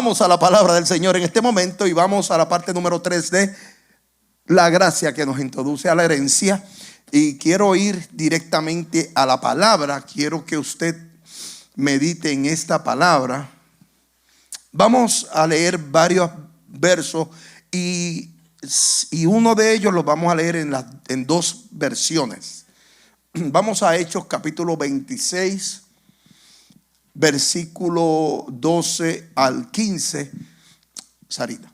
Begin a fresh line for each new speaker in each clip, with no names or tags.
Vamos a la palabra del Señor en este momento y vamos a la parte número 3 de la gracia, que nos introduce a la herencia. Y quiero ir directamente a la palabra. Quiero que usted medite en esta palabra. Vamos a leer varios versos y uno de ellos lo vamos a leer en dos versiones. Vamos a Hechos capítulo 26, versículo 12 al 15. Sarita.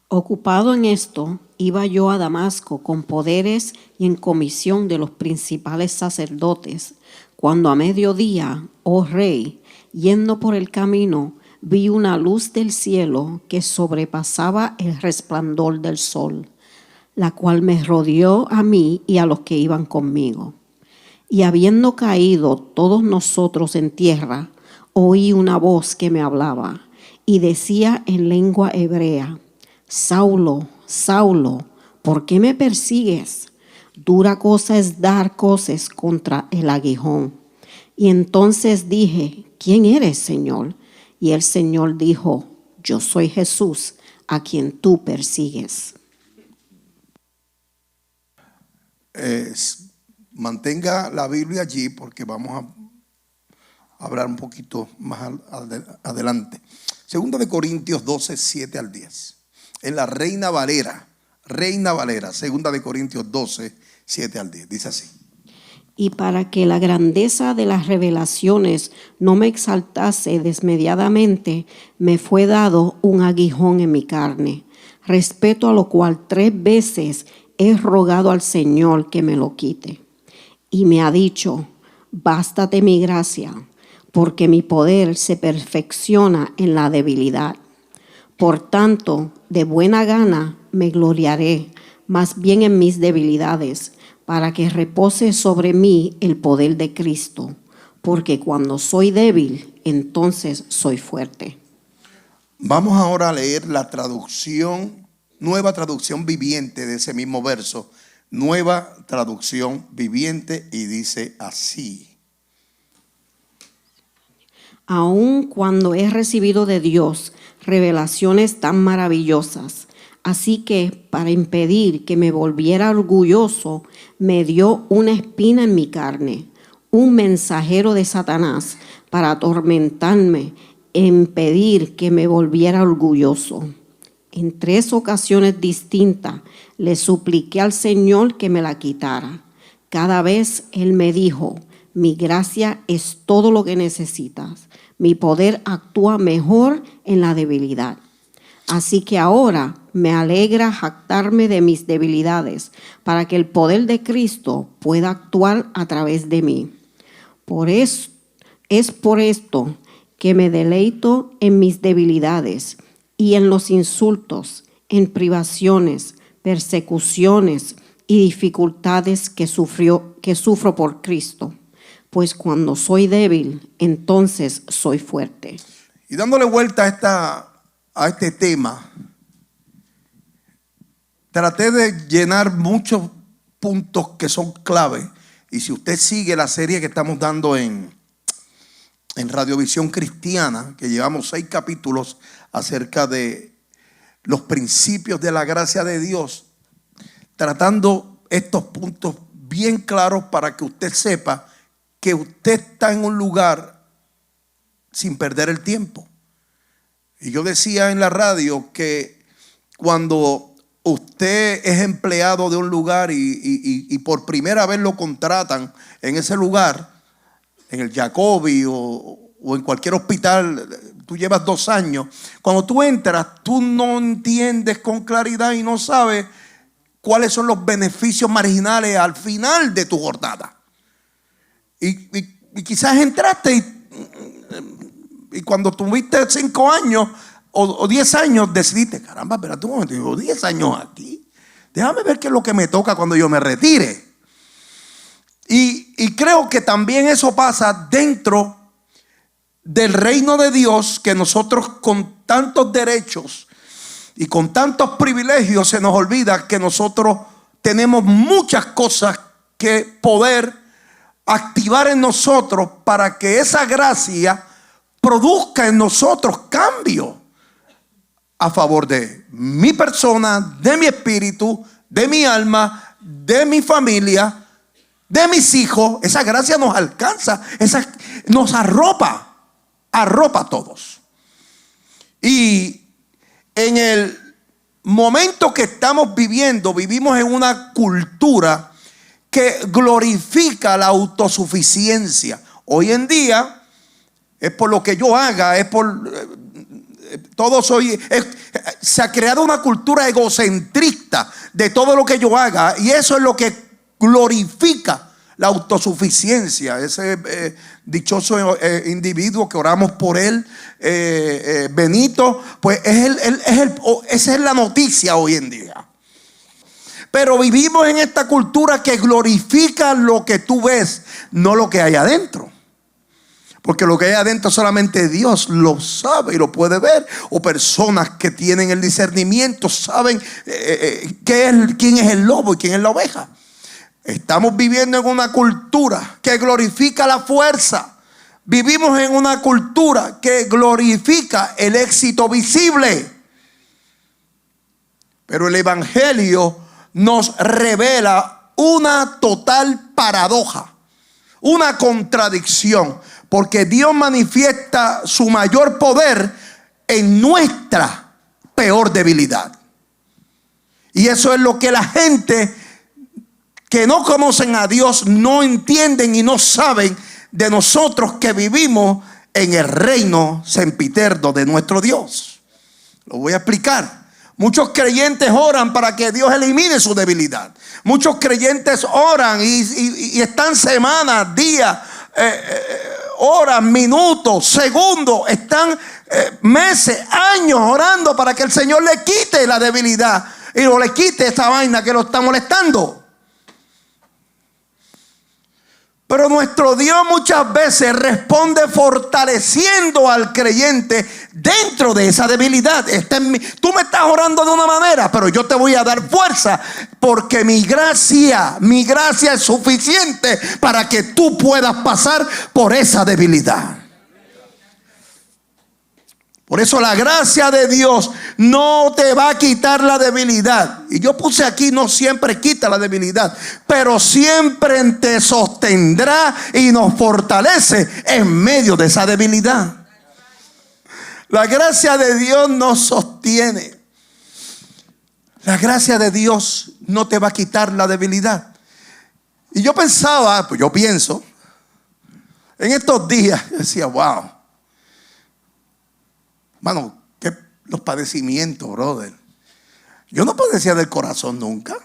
Ocupado en esto, iba yo a Damasco con poderes y en comisión de los principales sacerdotes, cuando a mediodía, oh rey, yendo por el camino, vi una luz del cielo que sobrepasaba el resplandor del sol, la cual me rodeó a mí y a los que iban conmigo. Y habiendo caído todos nosotros en tierra, oí una voz que me hablaba y decía en lengua hebrea: Saulo, Saulo, ¿por qué me persigues? Dura cosa es dar coces contra el aguijón. Y entonces dije: ¿Quién eres, Señor? Y el Señor dijo: Yo soy Jesús, a quien tú persigues.
Mantenga la Biblia allí porque vamos a hablar un poquito más adelante. Segunda de Corintios 12, 7 al 10. En la Reina Valera, segunda de Corintios 12, 7 al 10. Dice así.
Y para que la grandeza de las revelaciones no me exaltase desmedidamente, me fue dado un aguijón en mi carne, respecto a lo cual 3 veces he rogado al Señor que me lo quite. Y me ha dicho: bástate mi gracia, porque mi poder se perfecciona en la debilidad. Por tanto, de buena gana me gloriaré más bien en mis debilidades, para que repose sobre mí el poder de Cristo, porque cuando soy débil, entonces soy fuerte.
Vamos ahora a leer la traducción, nueva traducción viviente de ese mismo verso, nueva traducción viviente, y dice así.
Aun cuando he recibido de Dios revelaciones tan maravillosas, así que para impedir que me volviera orgulloso, me dio una espina en mi carne, un mensajero de Satanás para atormentarme e impedir que me volviera orgulloso. En 3 ocasiones distintas le supliqué al Señor que me la quitara. Cada vez Él me dijo: mi gracia es todo lo que necesitas. Mi poder actúa mejor en la debilidad. Así que ahora me alegra jactarme de mis debilidades, para que el poder de Cristo pueda actuar a través de mí. Es por esto que me deleito en mis debilidades y en los insultos, en privaciones, persecuciones y dificultades que sufro por Cristo. Pues cuando soy débil, entonces soy fuerte.
Y dándole vuelta a este tema, traté de llenar muchos puntos que son clave. Y si usted sigue la serie que estamos dando en Radiovisión Cristiana, que llevamos 6 capítulos acerca de los principios de la gracia de Dios, tratando estos puntos bien claros para que usted sepa que usted está en un lugar sin perder el tiempo. Y yo decía en la radio que cuando usted es empleado de un lugar y por primera vez lo contratan en ese lugar, en el Jacobi o en cualquier hospital, tú llevas 2 años. Cuando tú entras, tú no entiendes con claridad y no sabes cuáles son los beneficios marginales al final de tu jornada. Y quizás entraste y cuando tuviste 5 años o 10 años decidiste: caramba, espérate un momento, llevo 10 años aquí, déjame ver qué es lo que me toca cuando yo me retire. Y creo que también eso pasa dentro del reino de Dios, que nosotros con tantos derechos y con tantos privilegios se nos olvida que nosotros tenemos muchas cosas que poder activar en nosotros para que esa gracia produzca en nosotros cambio a favor de mi persona, de mi espíritu, de mi alma, de mi familia, de mis hijos. Esa gracia nos alcanza, nos arropa a todos. Y en el momento que estamos viviendo, vivimos en una cultura que glorifica la autosuficiencia. Hoy en día es por lo que yo haga, es por se ha creado una cultura egocentrista de todo lo que yo haga, y eso es lo que glorifica la autosuficiencia. Ese dichoso individuo que oramos por él, Benito, pues esa es la noticia hoy en día. Pero vivimos en esta cultura que glorifica lo que tú ves, no lo que hay adentro. Porque lo que hay adentro solamente Dios lo sabe y lo puede ver. O personas que tienen el discernimiento saben quién es el lobo y quién es la oveja. Estamos viviendo en una cultura que glorifica la fuerza. Vivimos en una cultura que glorifica el éxito visible. Pero el Evangelio nos revela una total paradoja, una contradicción. Porque Dios manifiesta su mayor poder en nuestra peor debilidad. Y eso es lo que la gente que no conocen a Dios no entienden y no saben de nosotros que vivimos en el reino sempiterno de nuestro Dios. Lo voy a explicar. Muchos creyentes oran para que Dios elimine su debilidad. Muchos creyentes oran y están semanas, días, horas, minutos, segundos, están meses, años orando para que el Señor le quite la debilidad y no le quite esa vaina que lo está molestando. Pero nuestro Dios muchas veces responde fortaleciendo al creyente dentro de esa debilidad. Tú me estás orando de una manera, pero yo te voy a dar fuerza, porque mi gracia es suficiente para que tú puedas pasar por esa debilidad. Por eso la gracia de Dios no te va a quitar la debilidad. Y yo puse aquí, no siempre quita la debilidad, pero siempre te sostendrá y nos fortalece en medio de esa debilidad. La gracia de Dios nos sostiene. La gracia de Dios no te va a quitar la debilidad. Y yo pensaba, pues yo pienso, en estos días, yo decía, wow. Mano, que los padecimientos, brother. Yo no padecía del corazón nunca.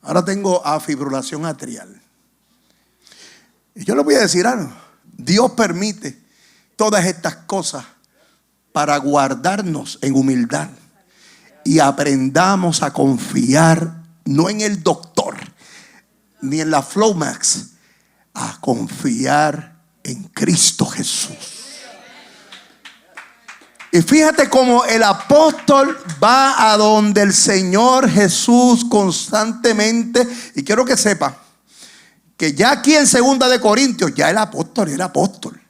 Ahora tengo fibrilación atrial. Y yo les voy a decir algo. Dios permite todas estas cosas para guardarnos en humildad. Y aprendamos a confiar, no en el doctor, ni en la Flowmax, a confiar en Cristo Jesús. Y fíjate cómo el apóstol va a donde el Señor Jesús constantemente. Y quiero que sepa que ya aquí en 2 de Corintios, ya el apóstol era apóstol.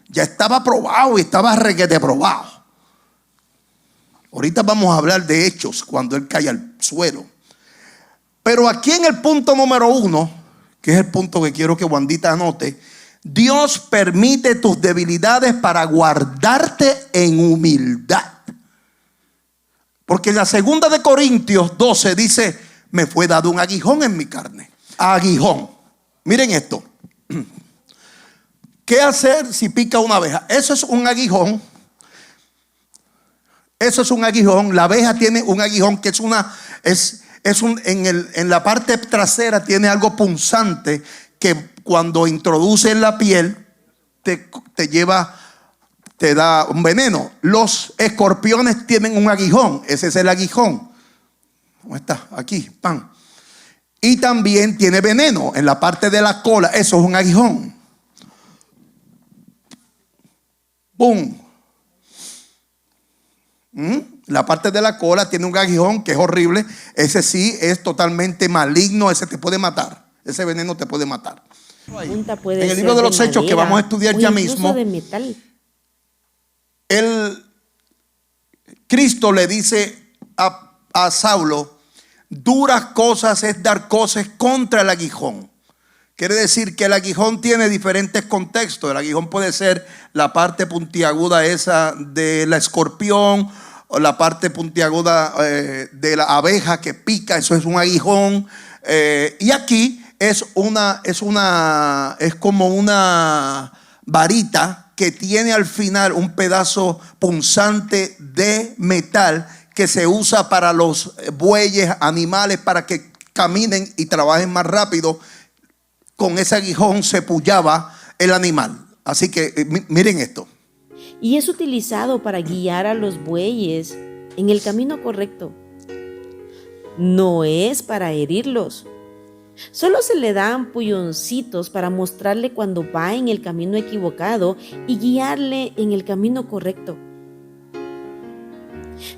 Ya estaba probado y estaba requete probado. Ahorita vamos a hablar de Hechos cuando él cae al suelo. Pero aquí en el punto número 1, que es el punto que quiero que Wandita anote: Dios permite tus debilidades para guardarte en humildad. Porque en la 2 de Corintios 12 dice: me fue dado un aguijón en mi carne. Aguijón. Miren esto. ¿Qué hacer si pica una abeja? Eso es un aguijón. Eso es un aguijón. La abeja tiene un aguijón que en la parte trasera tiene algo punzante que cuando introduce en la piel te da un veneno. Los escorpiones tienen un aguijón. Ese es el aguijón. ¿Cómo está? Aquí, pan. Y también tiene veneno en la parte de la cola. Eso es un aguijón. ¡Bum! La parte de la cola tiene un aguijón que es horrible. Ese sí es totalmente maligno. Ese te puede matar. Ese veneno te puede matar.
Punta puede
En el
ser
libro de los Hechos que
madera
vamos a estudiar
o
ya
incluso
mismo,
de metal.
Cristo le dice a Saulo, duras cosas es dar cosas contra el aguijón. Quiere decir que el aguijón tiene diferentes contextos. El aguijón puede ser la parte puntiaguda esa de la escorpión, o la parte puntiaguda de la abeja que pica, eso es un aguijón. Y aquí es como una varita que tiene al final un pedazo punzante de metal que se usa para los bueyes, animales, para que caminen y trabajen más rápido. Con ese aguijón se pullaba el animal. Así que miren esto.
Y es utilizado para guiar a los bueyes en el camino correcto. No es para herirlos. Solo se le dan pulloncitos para mostrarle cuando va en el camino equivocado y guiarle en el camino correcto.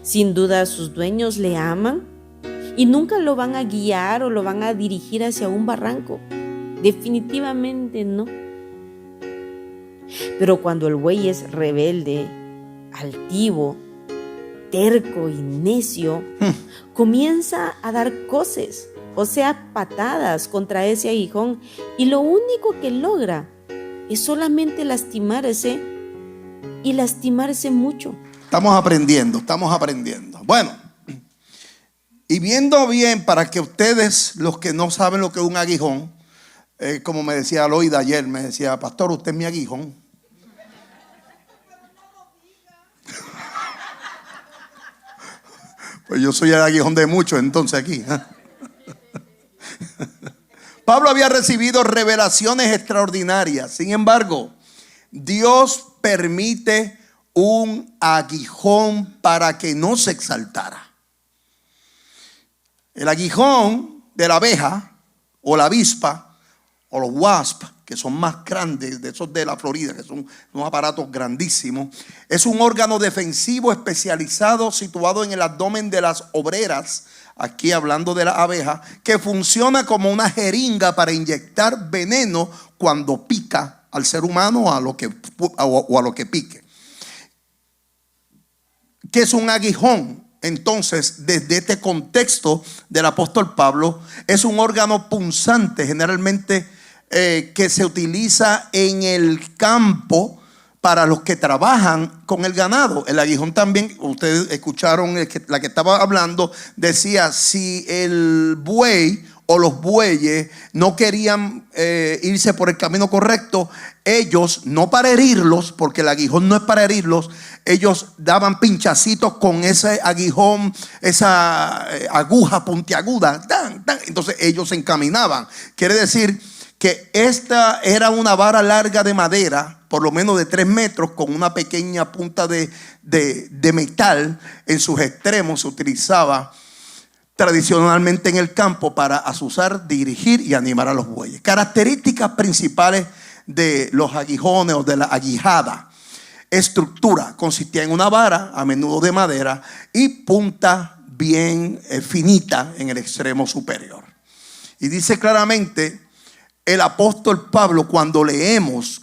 Sin duda sus dueños le aman y nunca lo van a guiar o lo van a dirigir hacia un barranco. Definitivamente no. Pero cuando el buey es rebelde, altivo, terco y necio, comienza a dar coces, o sea, patadas contra ese aguijón, y lo único que logra es solamente lastimarse y lastimarse mucho.
Estamos aprendiendo. Bueno, y viendo bien, para que ustedes, los que no saben lo que es un aguijón, como me decía Aloida ayer, me decía, pastor, usted es mi aguijón. Pues yo soy el aguijón de muchos entonces aquí. Pablo había recibido revelaciones extraordinarias. Sin embargo, Dios permite un aguijón para que no se exaltara. El aguijón de la abeja o la avispa o los wasp, que son más grandes, de esos de la Florida, que son unos aparatos grandísimos, es un órgano defensivo especializado situado en el abdomen de las obreras, aquí hablando de la abeja, que funciona como una jeringa para inyectar veneno cuando pica al ser humano o a lo que pique. ¿Qué es un aguijón? Entonces, desde este contexto del apóstol Pablo, es un órgano punzante generalmente que se utiliza en el campo para los que trabajan con el ganado. El aguijón también, ustedes escucharon la que estaba hablando, decía, si el buey o los bueyes no querían irse por el camino correcto, ellos, no para herirlos, porque el aguijón no es para herirlos, ellos daban pinchacitos con ese aguijón, esa aguja puntiaguda, entonces ellos se encaminaban. Quiere decir que esta era una vara larga de madera, por lo menos de 3 metros, con una pequeña punta de metal en sus extremos. Se utilizaba tradicionalmente en el campo para azuzar, dirigir y animar a los bueyes. Características principales de los aguijones o de la aguijada. Estructura: consistía en una vara, a menudo de madera, y punta bien finita en el extremo superior. Y dice claramente el apóstol Pablo, cuando leemos,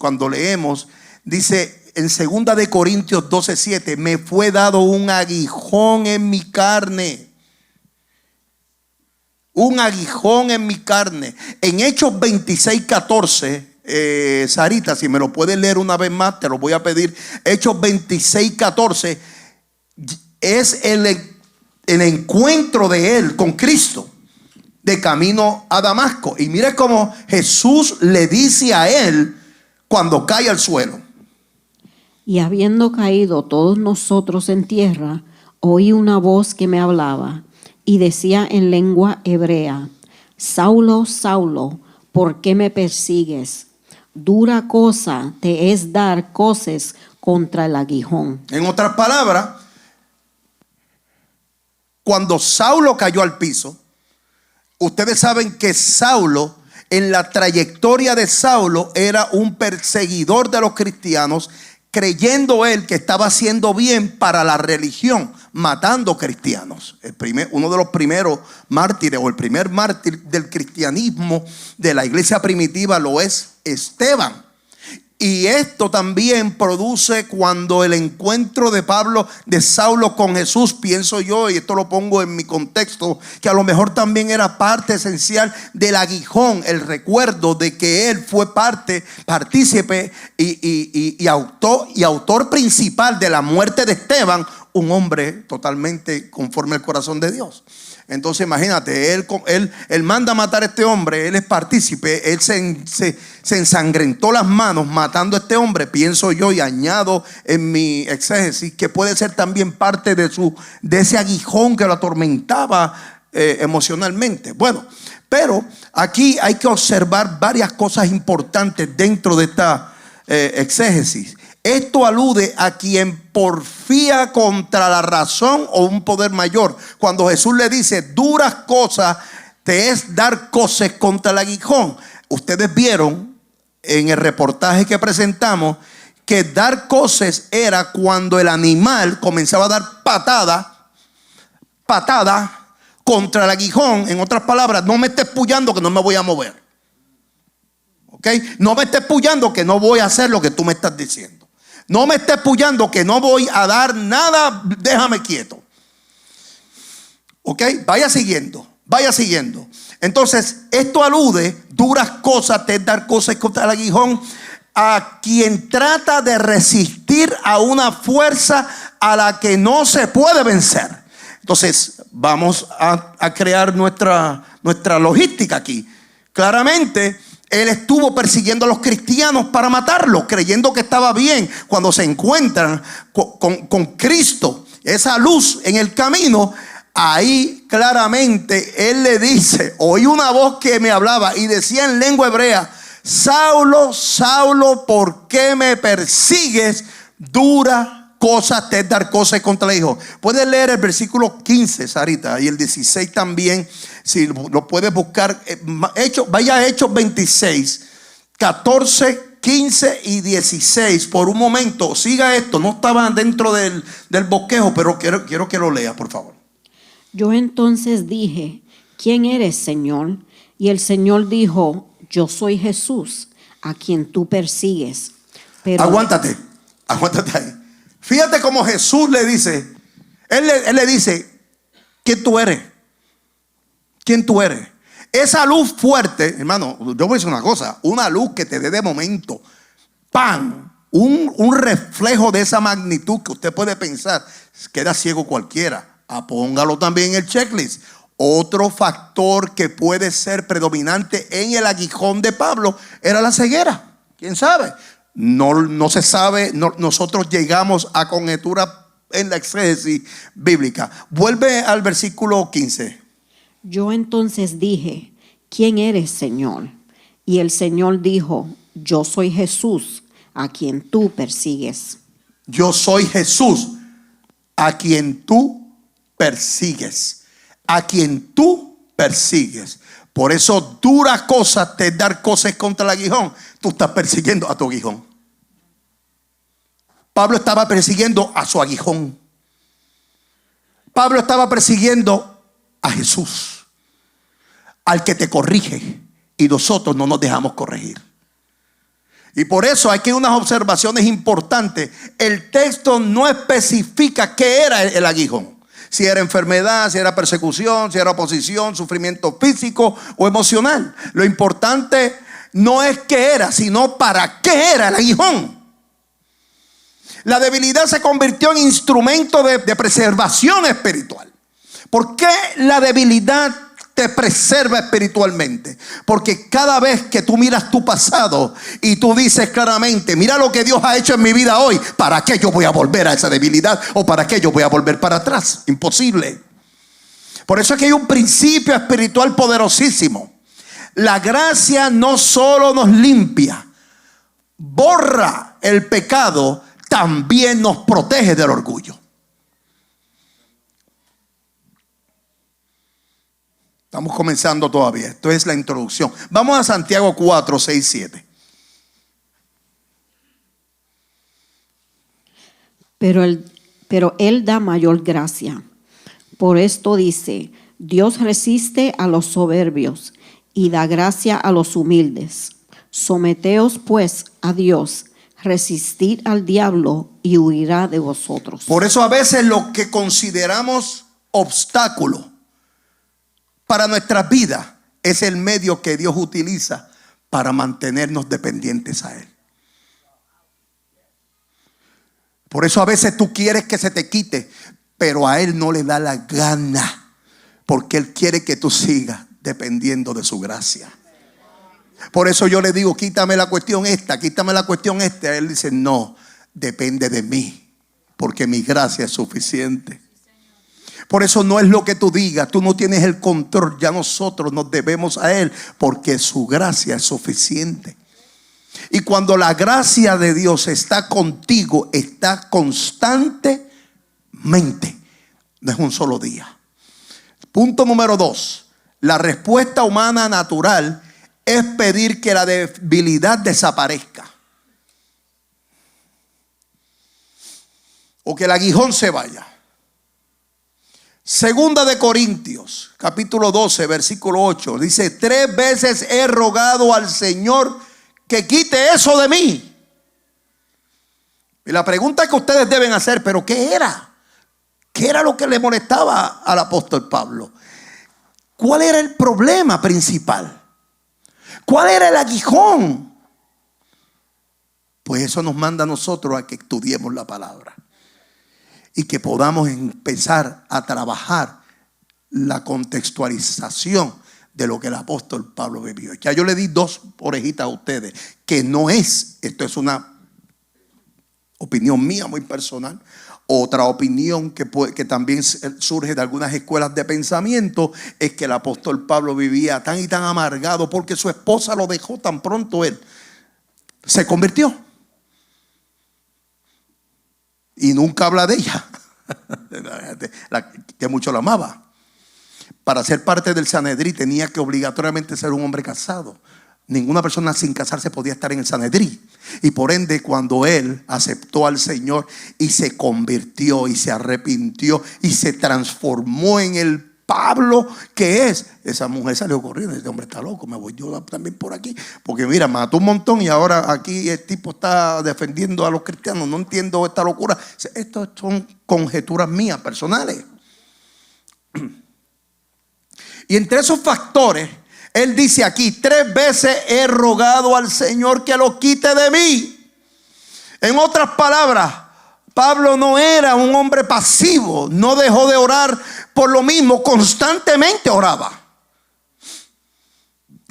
dice en 2 de Corintios 12:7, me fue dado un aguijón en mi carne. Un aguijón en mi carne. En Hechos 26:14, Sarita, si me lo puedes leer una vez más, te lo voy a pedir. Hechos 26:14 es el encuentro de él con Cristo de camino a Damasco. Y mire cómo Jesús le dice a él cuando cae al suelo.
Y habiendo caído todos nosotros en tierra, oí una voz que me hablaba y decía en lengua hebrea, Saulo, Saulo, ¿por qué me persigues? Dura cosa te es dar coces contra el aguijón.
En otras palabras, cuando Saulo cayó al piso, ustedes saben que Saulo, en la trayectoria de Saulo, era un perseguidor de los cristianos, creyendo él que estaba haciendo bien para la religión, matando cristianos. Es Uno de los primeros mártires, o el primer mártir del cristianismo de la iglesia primitiva, lo es Esteban. Y esto también produce cuando el encuentro de Saulo con Jesús, pienso yo, y esto lo pongo en mi contexto, que a lo mejor también era parte esencial del aguijón, el recuerdo de que él fue partícipe y autor principal de la muerte de Esteban, un hombre totalmente conforme al corazón de Dios. Entonces imagínate, él manda a matar a este hombre, él es partícipe, él se ensangrentó las manos matando a este hombre, pienso yo, y añado en mi exégesis que puede ser también parte de ese aguijón que lo atormentaba emocionalmente. Bueno, pero aquí hay que observar varias cosas importantes dentro de esta exégesis. Esto alude a quien porfía contra la razón o un poder mayor. Cuando Jesús le dice, duras cosas te es dar coces contra el aguijón. Ustedes vieron en el reportaje que presentamos que dar coces era cuando el animal comenzaba a dar patada contra el aguijón. En otras palabras, no me estés pullando que no me voy a mover. ¿Ok? No me estés pullando que no voy a hacer lo que tú me estás diciendo. No me estés pullando que no voy a dar nada, déjame quieto. ¿Ok? Vaya siguiendo. Entonces, esto alude, duras cosas te es dar cosas contra el aguijón, a quien trata de resistir a una fuerza a la que no se puede vencer. Entonces, vamos a crear nuestra logística aquí. Claramente, él estuvo persiguiendo a los cristianos para matarlos, creyendo que estaba bien. Cuando se encuentran con Cristo, esa luz en el camino, ahí claramente él le dice, oí una voz que me hablaba y decía en lengua hebrea, Saulo, Saulo, ¿por qué me persigues? Dura cosas te es dar cosas contra el hijo. Puedes leer el versículo 15, Sarita, y el 16 también, si lo puedes buscar. Vaya a Hechos 26, 14, 15 y 16. Por un momento, siga esto. No estaba dentro del bosquejo, pero quiero que lo lea, por favor.
Yo entonces dije, ¿quién eres, Señor? Y el Señor dijo, yo soy Jesús, a quien tú persigues. Pero
Aguántate ahí. Fíjate cómo Jesús le dice, él le dice, ¿quién tú eres? ¿Quién tú eres? Esa luz fuerte, hermano, yo voy a decir una cosa, una luz que te dé de momento, ¡pam! Un reflejo de esa magnitud que usted puede pensar, queda ciego cualquiera. Póngalo también en el checklist. Otro factor que puede ser predominante en el aguijón de Pablo era la ceguera. ¿Quién sabe? No se sabe, nosotros llegamos a conjetura en la exégesis bíblica. Vuelve al versículo 15.
yo entonces dije, ¿quién eres, Señor? Y el Señor dijo, yo soy Jesús, a quien tú persigues.
Yo soy Jesús, a quien tú persigues. A quien tú persigues. Por eso duras cosas te dar cosas contra el aguijón. Tú estás persiguiendo a tu aguijón. Pablo estaba persiguiendo a su aguijón. Pablo estaba persiguiendo a Jesús, al que te corrige, y nosotros no nos dejamos corregir. Y por eso aquí hay unas observaciones importantes. El texto no especifica qué era el aguijón. Si era enfermedad, si era persecución, si era oposición, sufrimiento físico o emocional. Lo importante no es qué era, sino para qué era el aguijón. La debilidad se convirtió en instrumento de preservación espiritual. ¿Por qué la debilidad te preserva espiritualmente? Porque cada vez que tú miras tu pasado y tú dices claramente, mira lo que Dios ha hecho en mi vida hoy, ¿para qué yo voy a volver a esa debilidad? ¿O para qué yo voy a volver para atrás? Imposible. Por eso es que hay un principio espiritual poderosísimo. La gracia no solo nos limpia, borra el pecado, también nos protege del orgullo. Estamos comenzando todavía. Esto es la introducción. Vamos a Santiago 4, 6, 7.
Pero él da mayor gracia. Por esto dice, Dios resiste a los soberbios y da gracia a los humildes. Someteos pues a Dios, resistid al diablo y huirá de vosotros.
Por eso a veces lo que consideramos obstáculo para nuestras vidas es el medio que Dios utiliza para mantenernos dependientes a Él. Por eso a veces tú quieres que se te quite, pero a Él no le da la gana, porque Él quiere que tú sigas dependiendo de su gracia. Por eso yo le digo, quítame la cuestión esta, quítame la cuestión esta. Él dice, no, depende de mí, porque mi gracia es suficiente. Por eso no es lo que tú digas, tú no tienes el control, ya nosotros nos debemos a Él, porque su gracia es suficiente. Y cuando la gracia de Dios está contigo, está constantemente, no es un solo día. Punto número 2, la respuesta humana natural es pedir que la debilidad desaparezca o que el aguijón se vaya. Segunda de Corintios, capítulo 12, versículo 8, dice: 3 veces he rogado al Señor que quite eso de mí. Y la pregunta que ustedes deben hacer, ¿pero qué era? ¿Qué era lo que le molestaba al apóstol Pablo? ¿Cuál era el problema principal? ¿Cuál era el aguijón? Pues eso nos manda a nosotros a que estudiemos la palabra y que podamos empezar a trabajar la contextualización de lo que el apóstol Pablo vivió. Ya yo le di 2 orejitas a ustedes, que no es, esto es una opinión mía muy personal. Otra opinión que también surge de algunas escuelas de pensamiento es que el apóstol Pablo vivía tan y tan amargado porque su esposa lo dejó tan pronto él se convirtió. Y nunca habla de ella, que mucho la amaba. Para ser parte del Sanedrí tenía que obligatoriamente ser un hombre casado. Ninguna persona sin casarse podía estar en el Sanedrí. Y por ende, cuando él aceptó al Señor y se convirtió y se arrepintió y se transformó en el Pablo que es, esa mujer salió corriendo. Este hombre está loco, me voy yo también por aquí, porque mira, mató un montón y ahora aquí el tipo está defendiendo a los cristianos. No entiendo esta locura. Estas son conjeturas mías personales. Y entre esos factores, él dice aquí: 3 veces he rogado al Señor que lo quite de mí. En otras palabras, Pablo no era un hombre pasivo. No dejó de orar por lo mismo. Constantemente oraba.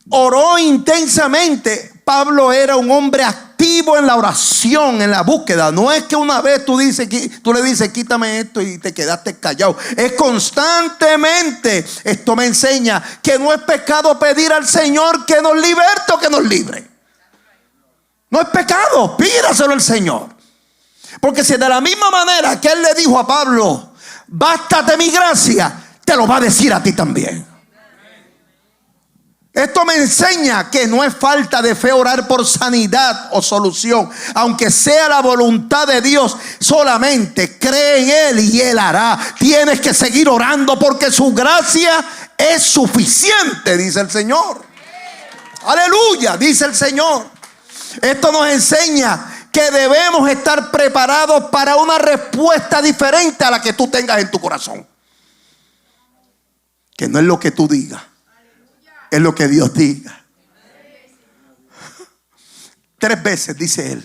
Oró intensamente. Pablo era un hombre activo en la oración, en la búsqueda. No es que una vez tú le dices quítame esto y te quedaste callado. Es constantemente. Esto me enseña que no es pecado pedir al Señor que nos liberte o que nos libre. No es pecado, pídaselo al Señor. Porque si de la misma manera que Él le dijo a Pablo, bástate mi gracia, te lo va a decir a ti también. Esto me enseña que no es falta de fe orar por sanidad o solución. Aunque sea la voluntad de Dios, solamente cree en Él y Él hará. Tienes que seguir orando porque su gracia es suficiente, dice el Señor. Aleluya, dice el Señor. Esto nos enseña que debemos estar preparados para una respuesta diferente a la que tú tengas en tu corazón. Que no es lo que tú digas, es lo que Dios diga. 3 veces dice él: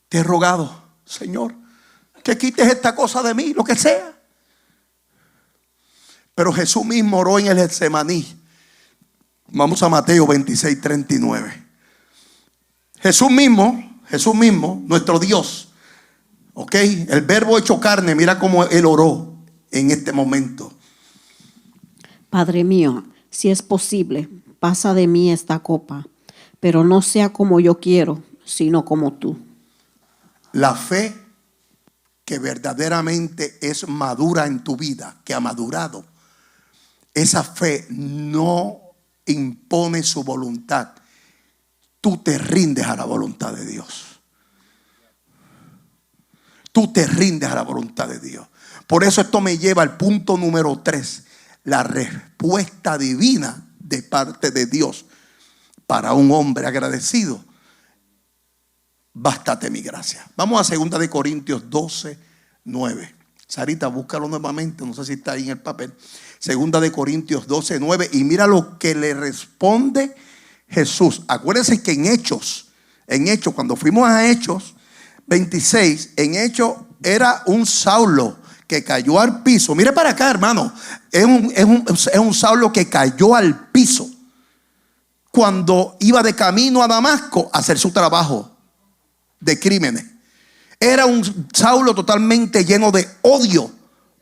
te he rogado, Señor, que quites esta cosa de mí, lo que sea. Pero Jesús mismo oró en el Getsemaní. Vamos a Mateo 26, 39. Jesús mismo, nuestro Dios, ¿ok? El verbo hecho carne, mira cómo Él oró en este momento.
Padre mío, si es posible, pasa de mí esta copa, pero no sea como yo quiero, sino como tú.
La fe que verdaderamente es madura en tu vida, que ha madurado, esa fe no impone su voluntad. Tú te rindes a la voluntad de Dios. tú te rindes a la voluntad de Dios. Por eso esto me lleva al punto número 3, la respuesta divina de parte de Dios para un hombre agradecido. Bástate mi gracia. Vamos a 2 de Corintios 12, 9. Sarita, búscalo nuevamente, no sé si está ahí en el papel. 2 de Corintios 12, 9. Y mira lo que le responde Jesús. Acuérdense que en Hechos, cuando fuimos a Hechos 26, en Hechos era un Saulo que cayó al piso. Mire para acá, hermano. Es un Saulo que cayó al piso cuando iba de camino a Damasco a hacer su trabajo de crímenes. Era un Saulo totalmente lleno de odio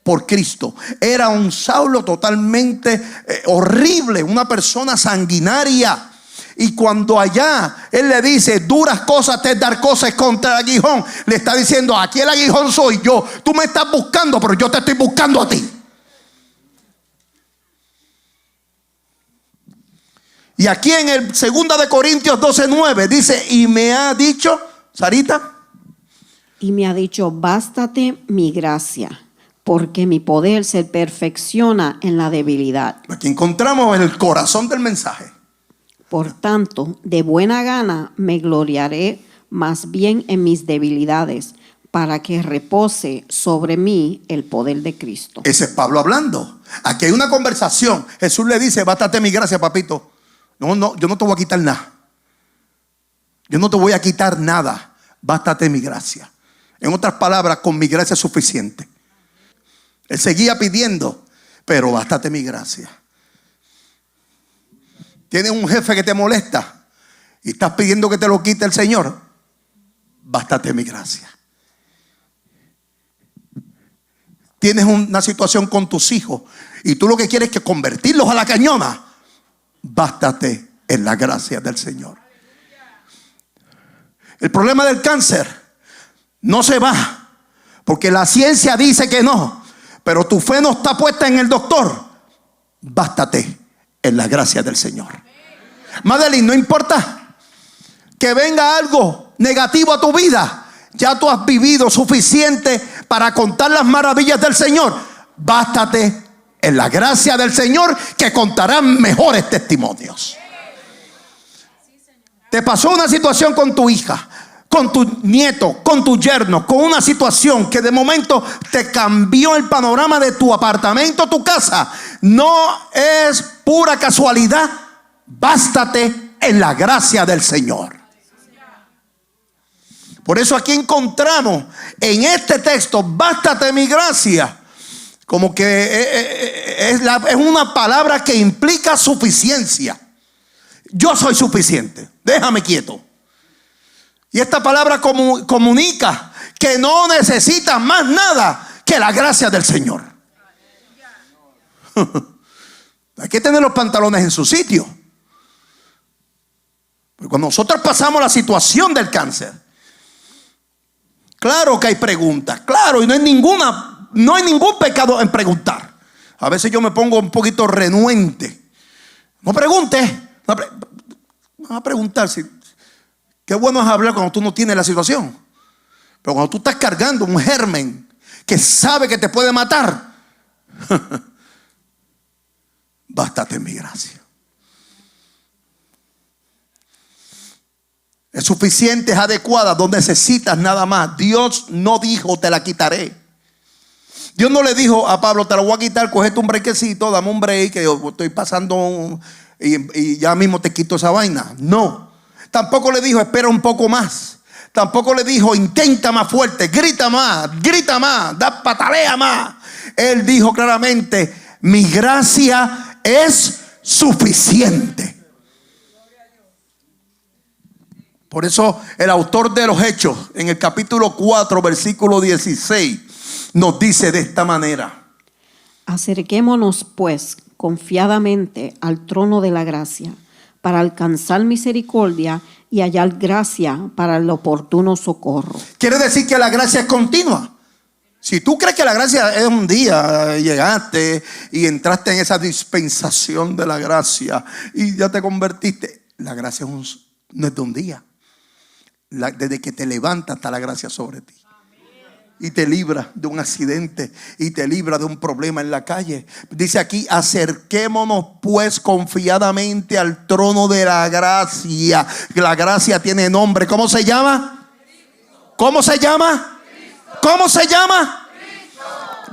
por Cristo. Era un Saulo totalmente horrible, una persona sanguinaria. Y cuando allá él le dice, duras cosas te dar cosas contra el aguijón, le está diciendo, aquí el aguijón soy yo. Tú me estás buscando, pero yo te estoy buscando a ti. Y aquí en el 2 de Corintios 12, 9 dice, y me ha dicho, Sarita,
y me ha dicho, bástate mi gracia, porque mi poder se perfecciona en la debilidad.
aquí encontramos el corazón del mensaje.
Por tanto, de buena gana me gloriaré más bien en mis debilidades, para que repose sobre mí el poder de Cristo.
Ese es Pablo hablando. Aquí hay una conversación. Jesús le dice, bástate mi gracia, papito. No, yo no te voy a quitar nada. Yo no te voy a quitar nada. Bástate mi gracia. En otras palabras, con mi gracia es suficiente. Él seguía pidiendo, pero bástate mi gracia. Tienes un jefe que te molesta y estás pidiendo que te lo quite el Señor. Bástate mi gracia. Tienes una situación con tus hijos y tú lo que quieres es que convertirlos a la cañona. Bástate en la gracia del Señor. El problema del cáncer no se va porque la ciencia dice que no, pero tu fe no está puesta en el doctor. Bástate en la gracia del Señor. Madeline, no importa que venga algo negativo a tu vida, ya tú has vivido suficiente para contar las maravillas del Señor. Bástate en la gracia del Señor, que contarán mejores testimonios. Te pasó una situación con tu hija, con tu nieto, con tu yerno, con una situación que de momento te cambió el panorama de tu apartamento, tu casa. No es pura casualidad. Bástate en la gracia del Señor. Por eso aquí encontramos en este texto, bástate mi gracia, como que es una palabra que implica suficiencia. Yo soy suficiente, déjame quieto. Y esta palabra comunica que no necesitas más nada que la gracia del Señor. Hay que tener los pantalones en su sitio. Porque cuando nosotros pasamos la situación del cáncer, claro que hay preguntas, claro, y no hay ningún pecado en preguntar. A veces yo me pongo un poquito renuente. No preguntes, no a preguntar si. Qué bueno es hablar cuando tú no tienes la situación. Pero cuando tú estás cargando un germen que sabe que te puede matar, bástate en mi gracia. Es suficiente, es adecuada, no necesitas nada más. Dios no dijo te la quitaré. Dios no le dijo a Pablo, te la voy a quitar, cogete un brequecito, dame un break, que yo estoy pasando y ya mismo te quito esa vaina. No. Tampoco le dijo, espera un poco más. Tampoco le dijo, intenta más fuerte, grita más, patalea más. Él dijo claramente, mi gracia es suficiente. Por eso el autor de los Hechos, en el capítulo 4, versículo 16, nos dice de esta manera:
Acerquémonos pues confiadamente al trono de la gracia, para alcanzar misericordia y hallar gracia para el oportuno socorro.
Quiere decir que la gracia es continua. Si tú crees que la gracia es un día, llegaste y entraste en esa dispensación de la gracia y ya te convertiste, la gracia no es de un día. Desde que te levantas está la gracia sobre ti. y te libra de un accidente y te libra de un problema en la calle. Dice aquí: acerquémonos pues confiadamente al trono de la gracia. La gracia tiene nombre. ¿Cómo se llama? ¿Cómo se llama? ¿Cómo se llama?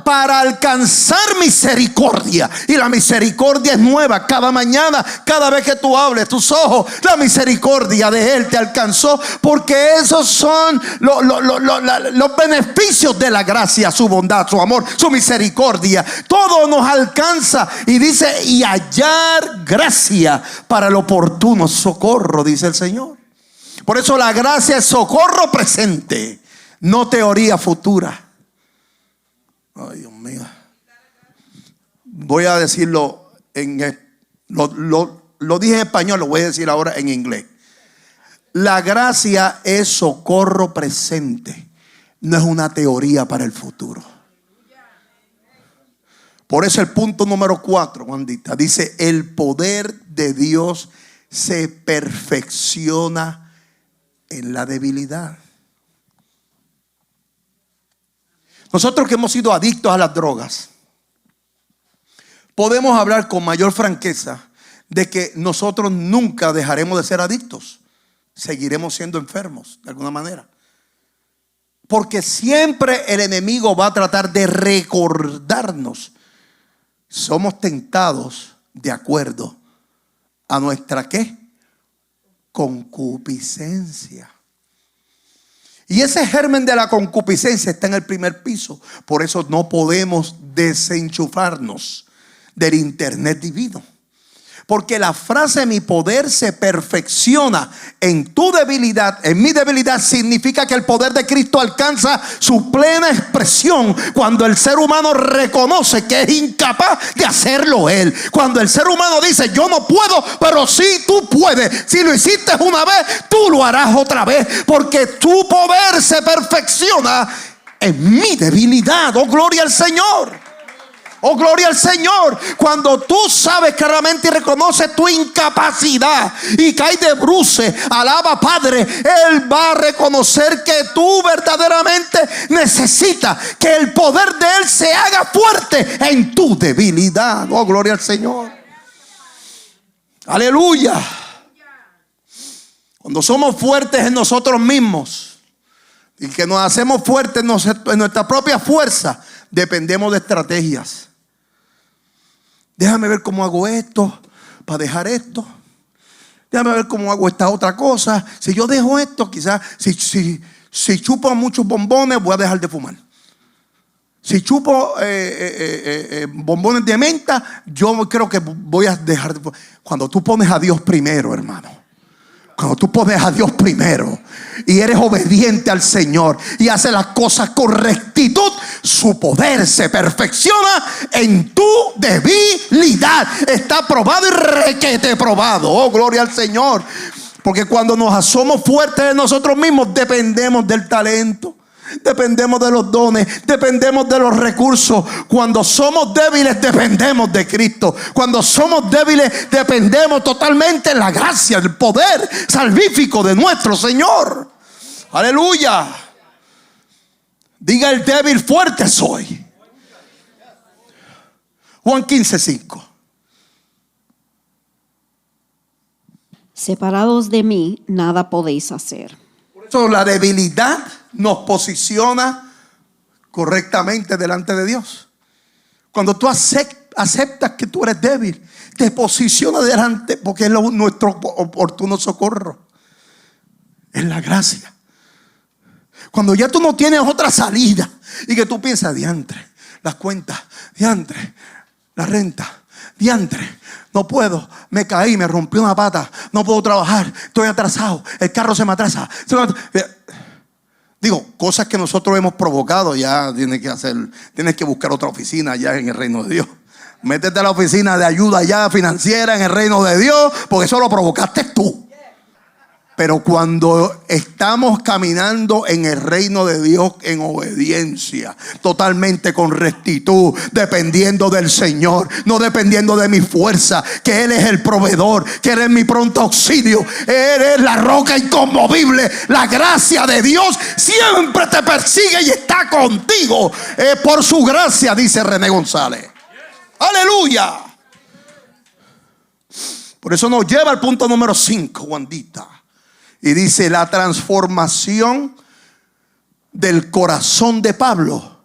Para alcanzar misericordia. Y la misericordia es nueva cada mañana. Cada vez que tú hables, tus ojos, la misericordia de Él te alcanzó. Porque esos son los beneficios de la gracia: su bondad, su amor, su misericordia. Todo nos alcanza. Y dice: y hallar gracia para el oportuno socorro, dice el Señor. Por eso la gracia es socorro presente, no teoría futura. Ay, Dios mío. Voy a decirlo lo dije en español, lo voy a decir ahora en inglés. La gracia es socorro presente, no es una teoría para el futuro. Por eso el punto número 4, Juanita, dice: el poder de Dios se perfecciona en la debilidad. Nosotros que hemos sido adictos a las drogas, podemos hablar con mayor franqueza de que nosotros nunca dejaremos de ser adictos. Seguiremos siendo enfermos de alguna manera. Porque siempre el enemigo va a tratar de recordarnos. Somos tentados de acuerdo a nuestra ¿qué? Concupiscencia. Y ese germen de la concupiscencia está en el primer piso. Por eso no podemos desenchufarnos del internet divino. Porque la frase mi poder se perfecciona en tu debilidad, en mi debilidad, significa que el poder de Cristo alcanza su plena expresión cuando el ser humano reconoce que es incapaz de hacerlo él. Cuando el ser humano dice: yo no puedo, pero sí tú puedes. Si lo hiciste una vez, tú lo harás otra vez, porque tu poder se perfecciona en mi debilidad. Oh, gloria al Señor. Oh, gloria al Señor. Cuando tú sabes claramente y reconoces tu incapacidad y caes de bruces, alaba Padre, Él va a reconocer que tú verdaderamente necesitas que el poder de Él se haga fuerte en tu debilidad. Oh, gloria al Señor. Aleluya. Cuando somos fuertes en nosotros mismos y que nos hacemos fuertes en nuestra propia fuerza, dependemos de estrategias. Déjame ver cómo hago esto para dejar esto. Déjame ver cómo hago esta otra cosa. Si yo dejo esto, quizás si chupo muchos bombones, voy a dejar de fumar. Si chupo bombones de menta, yo creo que voy a dejar de fumar. Cuando tú pones a Dios primero, hermano, cuando tú pones a Dios primero y eres obediente al Señor y haces las cosas con rectitud, su poder se perfecciona en tu debilidad. Está probado y requete probado. Oh, gloria al Señor. Porque cuando nos hacemos fuertes de nosotros mismos, dependemos del talento, dependemos de los dones, dependemos de los recursos. Cuando somos débiles, dependemos de Cristo. Cuando somos débiles, dependemos totalmente de la gracia, del poder salvífico de nuestro Señor. Aleluya. Diga el débil: fuerte soy. Juan 15:5.
Separados de mí, nada podéis hacer.
Por eso la debilidad nos posiciona correctamente delante de Dios. Cuando tú aceptas que tú eres débil, te posiciona delante, porque es nuestro oportuno socorro. Es la gracia. Cuando ya tú no tienes otra salida y que tú piensas: diantre, las cuentas, diantre, la renta, diantre, no puedo, me caí, me rompí una pata, no puedo trabajar, estoy atrasado, el carro se me atrasa. Digo, cosas que nosotros hemos provocado. Ya tienes que buscar otra oficina ya en el reino de Dios. Métete a la oficina de ayuda ya financiera en el reino de Dios, porque eso lo provocaste tú. Pero cuando estamos caminando en el reino de Dios en obediencia, totalmente con rectitud, dependiendo del Señor, no dependiendo de mi fuerza, que Él es el proveedor, que Él es mi pronto auxilio, Él es la roca inconmovible, la gracia de Dios siempre te persigue y está contigo. Por su gracia, dice René González. Aleluya. Por eso nos lleva al punto número 5, Wandita. Y dice: la transformación del corazón de Pablo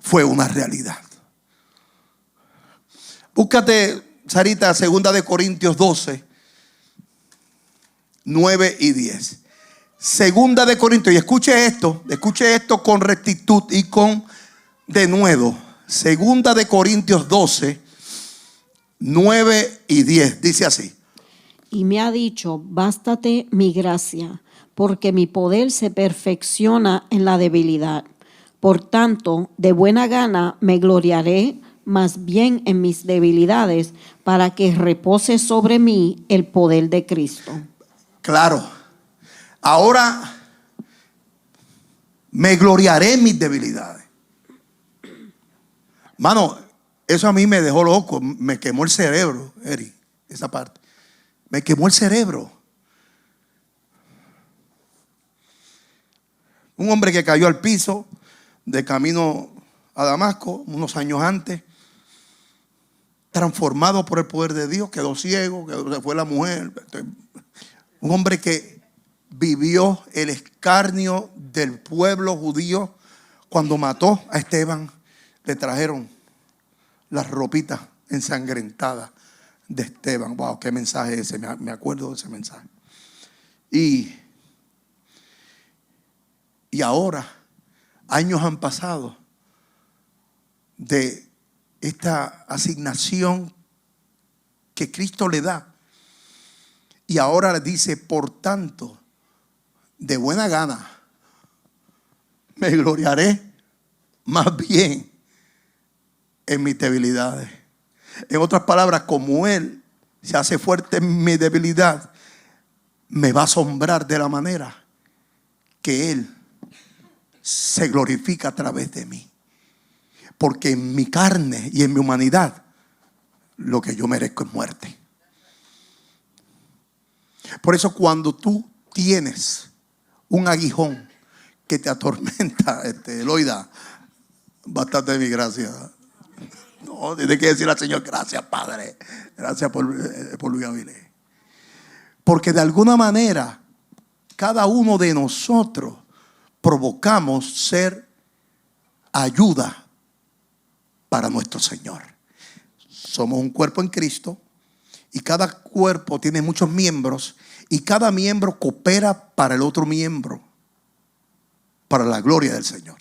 fue una realidad. Búscate, Sarita, 2 de Corintios 12, 9 y 10. 2 de Corintios, y escuche esto con rectitud y con denuedo. 2 de Corintios 12, 9 y 10. Dice así:
Y me ha dicho: bástate mi gracia, porque mi poder se perfecciona en la debilidad. Por tanto, de buena gana me gloriaré más bien en mis debilidades, para que repose sobre mí el poder de Cristo.
Claro. Ahora me gloriaré en mis debilidades. Mano, eso a mí me dejó loco. Me quemó el cerebro, Eri, esa parte. Me quemó el cerebro. Un hombre que cayó al piso de camino a Damasco unos años antes, transformado por el poder de Dios, quedó ciego, se fue la mujer. Un hombre que vivió el escarnio del pueblo judío. Cuando mató a Esteban, le trajeron las ropitas ensangrentadas de Esteban. Wow, qué mensaje ese. Me acuerdo de ese mensaje. Y ahora, años han pasado de esta asignación que Cristo le da. Y ahora le dice: por tanto, de buena gana me gloriaré más bien en mis debilidades. En otras palabras, como Él se hace fuerte en mi debilidad, me va a asombrar de la manera que Él se glorifica a través de mí. Porque en mi carne y en mi humanidad, lo que yo merezco es muerte. Por eso, cuando tú tienes un aguijón que te atormenta, Eloida, bastante de mi gracia. No, tiene que decir al Señor: gracias, Padre. Gracias por Luis Avilés. Porque de alguna manera, cada uno de nosotros provocamos ser ayuda para nuestro Señor. Somos un cuerpo en Cristo, y cada cuerpo tiene muchos miembros, y cada miembro coopera para el otro miembro, para la gloria del Señor.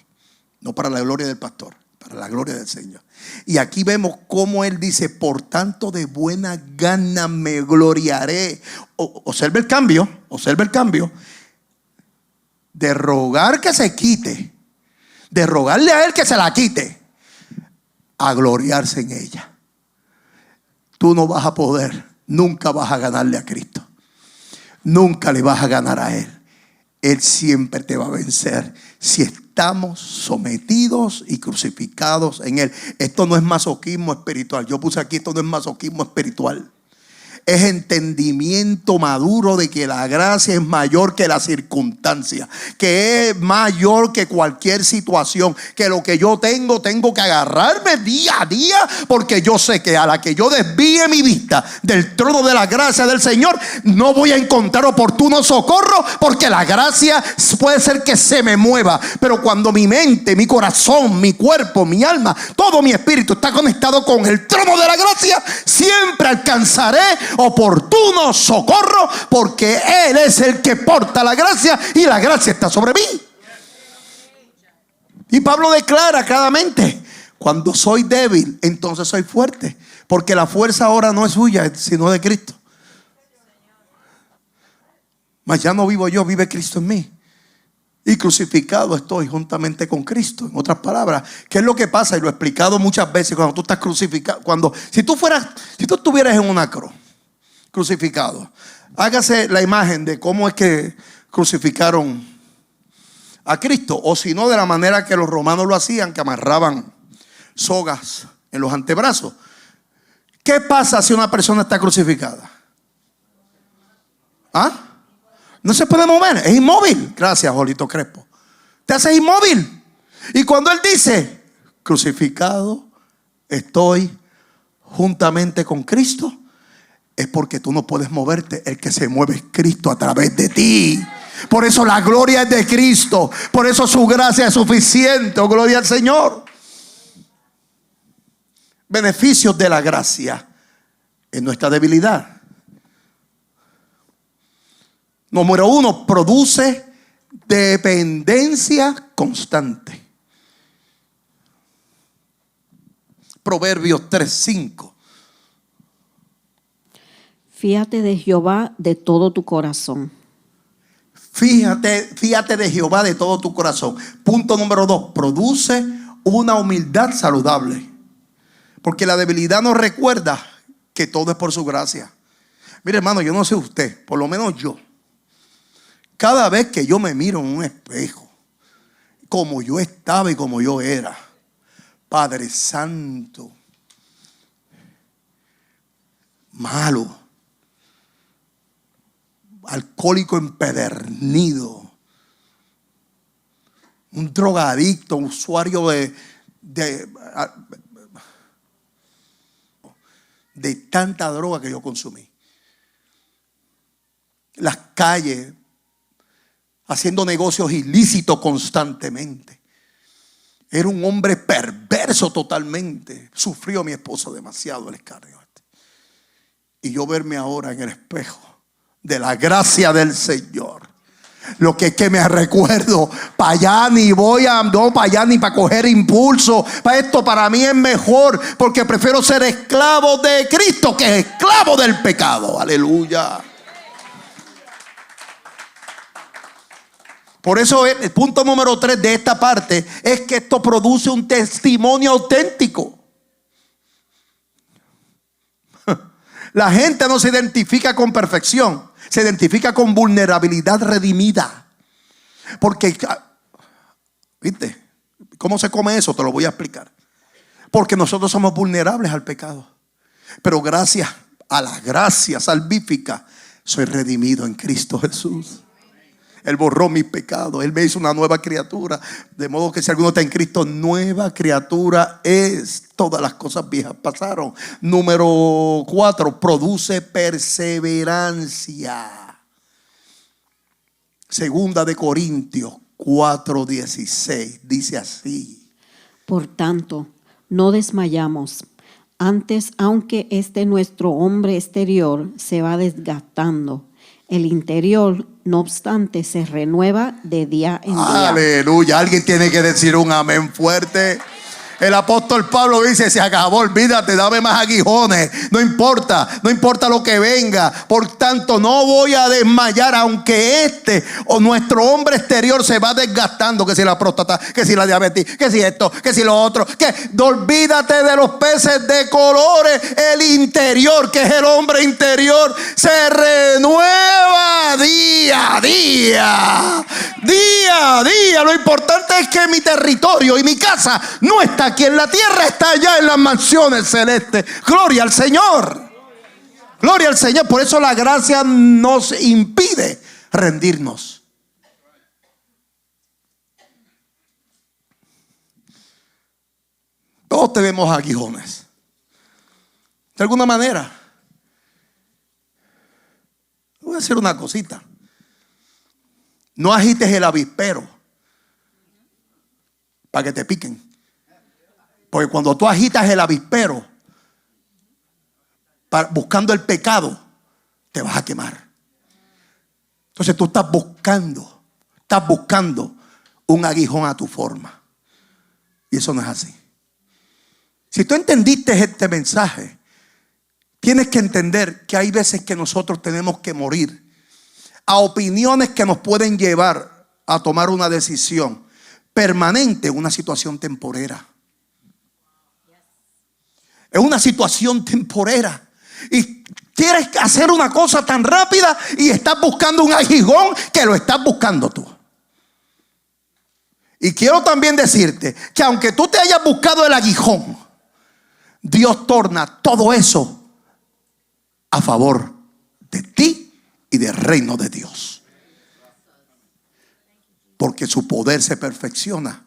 No para la gloria del pastor, para la gloria del Señor. Y aquí vemos cómo Él dice: por tanto, de buena gana me gloriaré. Observe el cambio, de rogar que se quite, de rogarle a Él que se la quite, a gloriarse en ella. Tú no vas a poder, nunca vas a ganarle a Cristo. Nunca le vas a ganar a Él. Él siempre te va a vencer si estamos sometidos y crucificados en Él. Esto no es masoquismo espiritual. Yo puse aquí: esto no es masoquismo espiritual. Es entendimiento maduro de que la gracia es mayor que la circunstancia, que es mayor que cualquier situación, que lo que yo tengo que agarrarme día a día, porque yo sé que a la que yo desvíe mi vista del trono de la gracia del Señor, no voy a encontrar oportuno socorro, porque la gracia puede ser que se me mueva, pero cuando mi mente, mi corazón, mi cuerpo, mi alma, todo mi espíritu está conectado con el trono de la gracia, siempre alcanzaré oportuno socorro, porque Él es el que porta la gracia y la gracia está sobre mí. Y Pablo declara claramente: cuando soy débil, entonces soy fuerte, porque la fuerza ahora no es suya, sino de Cristo. Mas ya no vivo yo, vive Cristo en mí. Y crucificado estoy juntamente con Cristo. En otras palabras, ¿qué es lo que pasa? Y lo he explicado muchas veces. Cuando tú estás crucificado, si tú estuvieras en una cruz, crucificado, Hágase la imagen de cómo es que crucificaron a Cristo, o si no, de la manera que los romanos lo hacían, que amarraban sogas en los antebrazos. ¿Qué pasa si una persona está crucificada? ¿Ah? No se puede mover, es inmóvil. Gracias, Jolito Crespo. Te haces inmóvil. Y cuando él dice, crucificado estoy juntamente con Cristo, es porque tú no puedes moverte. El que se mueve es Cristo a través de ti. Por eso la gloria es de Cristo. Por eso su gracia es suficiente. Oh, gloria al Señor. Beneficios de la gracia en nuestra debilidad. Número 1, produce dependencia constante. Proverbios 3:5.
Fíate de Jehová de todo tu corazón.
Fíjate de Jehová de todo tu corazón. Punto número 2, produce una humildad saludable. Porque la debilidad nos recuerda que todo es por su gracia. Mire, hermano, yo no sé usted, por lo menos yo. Cada vez que yo me miro en un espejo, como yo estaba y como yo era, Padre Santo, malo, alcohólico empedernido, un drogadicto, un usuario de tanta droga que yo consumí. Las calles, haciendo negocios ilícitos constantemente. Era un hombre perverso totalmente. Sufrió mi esposa demasiado el escarnio. Y yo verme ahora en el espejo de la gracia del Señor. Lo que es que me recuerdo, para allá ni voy a, no para allá ni para coger impulso. Para esto para mí es mejor, porque prefiero ser esclavo de Cristo que esclavo del pecado. Aleluya. Por eso el punto número 3 de esta parte es que esto produce un testimonio auténtico. La gente no se identifica con perfección, se identifica con vulnerabilidad redimida. Porque, ¿viste? ¿Cómo se come eso? Te lo voy a explicar. Porque nosotros somos vulnerables al pecado. Pero gracias a la gracia salvífica, soy redimido en Cristo Jesús. Él borró mis pecados. Él me hizo una nueva criatura. De modo que si alguno está en Cristo, nueva criatura es. Todas las cosas viejas pasaron. Número 4, produce perseverancia. Segunda de Corintios 4:16 dice así.
Por tanto, no desmayamos. Antes, aunque nuestro hombre exterior se va desgastando, el interior, no obstante, se renueva de día en día.
Aleluya. Alguien tiene que decir un amén fuerte. El apóstol Pablo dice: se acabó, olvídate, dame más aguijones. No importa lo que venga. Por tanto, no voy a desmayar, aunque o nuestro hombre exterior se va desgastando. Que si la próstata, que si la diabetes, que si esto, que si lo otro. Olvídate de los peces de colores. El interior, que es el hombre interior, se renueva día a día. Día a día. Lo importante es que mi territorio y mi casa no está aquí en la tierra, está allá en las mansiones celestes. Gloria al Señor. Gloria al Señor. Por eso la gracia nos impide rendirnos. Todos tenemos aguijones, de alguna manera. Voy a decir una cosita. No agites el avispero para que te piquen. Porque cuando tú agitas el avispero buscando el pecado, te vas a quemar. Entonces tú estás buscando un aguijón a tu forma. Y eso no es así. Si tú entendiste este mensaje, tienes que entender que hay veces que nosotros tenemos que morir a opiniones que nos pueden llevar a tomar una decisión permanente en una situación temporera. Es una situación temporera. Y Quieres hacer una cosa tan rápida y estás buscando un aguijón que lo estás buscando tú. Y quiero también decirte que aunque tú te hayas buscado el aguijón, Dios torna todo eso a favor de ti y del reino de Dios. Porque su poder se perfecciona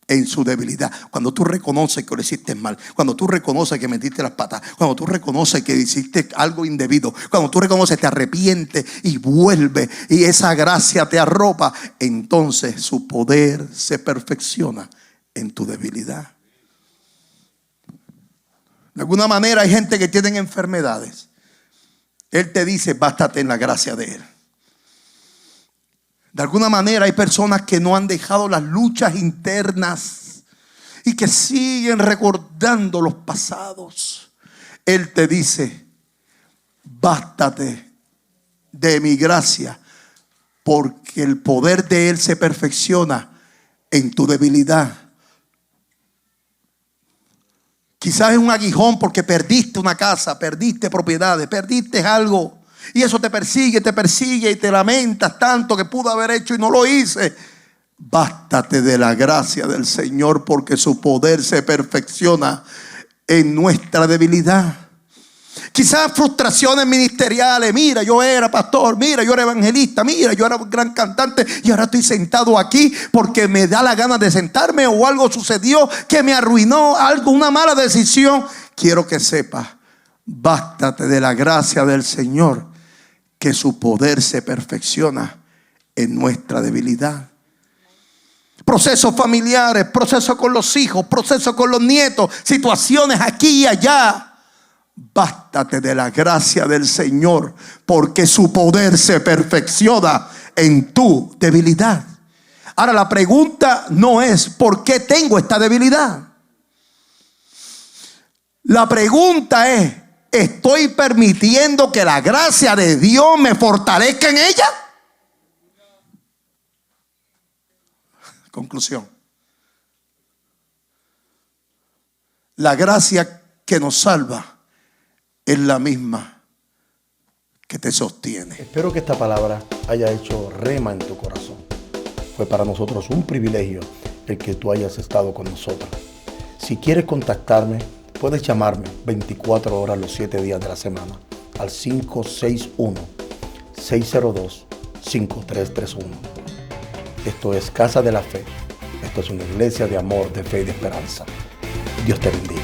en su debilidad. Cuando tú reconoces que lo hiciste mal, cuando tú reconoces que metiste las patas, cuando tú reconoces que hiciste algo indebido, cuando tú reconoces, te arrepientes y vuelve y esa gracia te arropa, entonces su poder se perfecciona en tu debilidad. De alguna manera hay gente que tiene enfermedades. Él te dice, bástate en la gracia de Él. De alguna manera hay personas que no han dejado las luchas internas y que siguen recordando los pasados. Él te dice, bástate de mi gracia, porque el poder de Él se perfecciona en tu debilidad. Quizás es un aguijón porque perdiste una casa, perdiste propiedades, perdiste algo. Y eso te persigue y te lamentas tanto que pudo haber hecho y no lo hice. Bástate de la gracia del Señor, porque su poder se perfecciona en nuestra debilidad. Quizás frustraciones ministeriales. Mira, yo era pastor, mira, yo era evangelista, mira, yo era un gran cantante y ahora estoy sentado aquí porque me da la gana de sentarme o algo sucedió que me arruinó, algo, una mala decisión. Quiero que sepas, bástate de la gracia del Señor, que su poder se perfecciona en nuestra debilidad. Procesos familiares, procesos con los hijos, procesos con los nietos, situaciones aquí y allá. Bástate de la gracia del Señor, porque su poder se perfecciona en tu debilidad. Ahora la pregunta no es ¿por qué tengo esta debilidad? La pregunta es, ¿estoy permitiendo que la gracia de Dios me fortalezca en ella? Conclusión. La gracia que nos salva es la misma que te sostiene.
Espero que esta palabra haya hecho rema en tu corazón. Fue para nosotros un privilegio el que tú hayas estado con nosotros. Si quieres contactarme, puedes llamarme 24 horas los 7 días de la semana al 561-602-5331. Esto es Casa de la Fe. Esto es una iglesia de amor, de fe y de esperanza. Dios te bendiga.